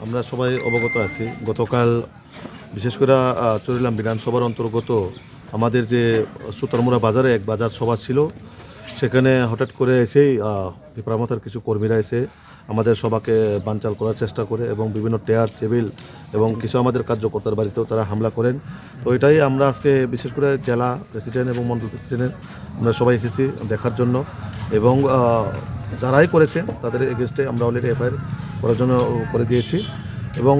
আমরা সবাই অবগত আছি গতকাল বিশেষ করে চরিলাম বিধানসভার অন্তর্গত আমাদের যে সুতারমুড়া বাজারে এক বাজার সভা ছিল সেখানে হঠাৎ করে এসেই ত্রিপুরামাতার কিছু কর্মীরা এসে আমাদের সভাকে বানচাল করার চেষ্টা করে এবং বিভিন্ন টেয়ার টেবিল এবং কিছু আমাদের কার্যকর্তার বাড়িতেও তারা হামলা করেন। তো এটাই আমরা আজকে বিশেষ করে জেলা প্রেসিডেন্ট এবং মন্ডল প্রেসিডেন্ট আমরা সবাই এসেছি দেখার জন্য এবং যারাই করেছে তাদের এগেনস্টে আমরা অলরেডি এফআইআর করার জন্য করে দিয়েছি এবং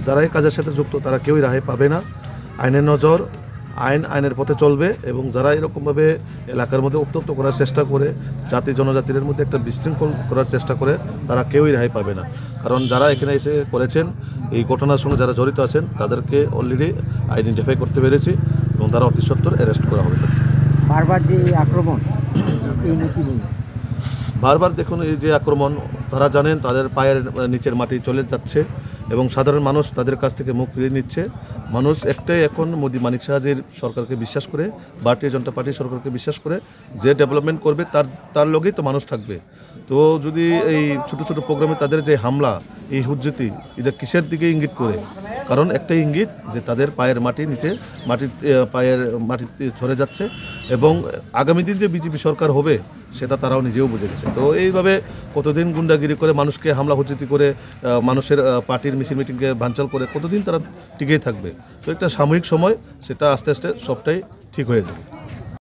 যারাই কাজের সাথে যুক্ত তারা কেউই রেহাই পাবে না। আইনের নজর আইনের পথে চলবে এবং যারা এরকমভাবে এলাকার মধ্যে উত্তপ্ত করার চেষ্টা করে জাতি জনজাতির মধ্যে একটা বিশৃঙ্খল করার চেষ্টা করে তারা কেউই রেহাই পাবে না। কারণ যারা এখানে এসে করেছেন এই ঘটনার সঙ্গে যারা জড়িত আছেন তাদেরকে অলরেডি আইডেন্টিফাই করতে পেরেছি এবং তারা অতি সত্বর অ্যারেস্ট করা হবে। বারবার যে আক্রমণ এই নীতি বারবার দেখুন এই যে আক্রমণ তারা জানেন তাদের পায়ের নিচের মাটি চলে যাচ্ছে এবং সাধারণ মানুষ তাদের কাছ থেকে মুখ ফিরিয়ে নিচ্ছে। মানুষ একটাই এখন মোদি মানিক সাহাজির সরকারকে বিশ্বাস করে, ভারতীয় জনতা পার্টির সরকারকে বিশ্বাস করে যে ডেভেলপমেন্ট করবে তার লগেই তো মানুষ থাকবে। তো যদি এই ছোটো ছোটো প্রোগ্রামে তাদের যে হামলা এই হুজ্জতি এটা কিসের দিকে ইঙ্গিত করে? কারণ একটাই ইঙ্গিত যে তাদের পায়ের পায়ের মাটি ছড়ে যাচ্ছে এবং আগামী দিন যে বিজেপি সরকার হবে সেটা তারাও নিজেও বুঝে গেছে। তো এইভাবে কতদিন গুন্ডাগিরি করে মানুষকে হামলা হুজ্জতি করে মানুষের পার্টির মিটিংকে ভাঞ্চাল করে কতদিন তারা টিকেই থাকবে? তো একটা সাময়িক সময়, সেটা আস্তে আস্তে সবটাই ঠিক হয়ে যাবে।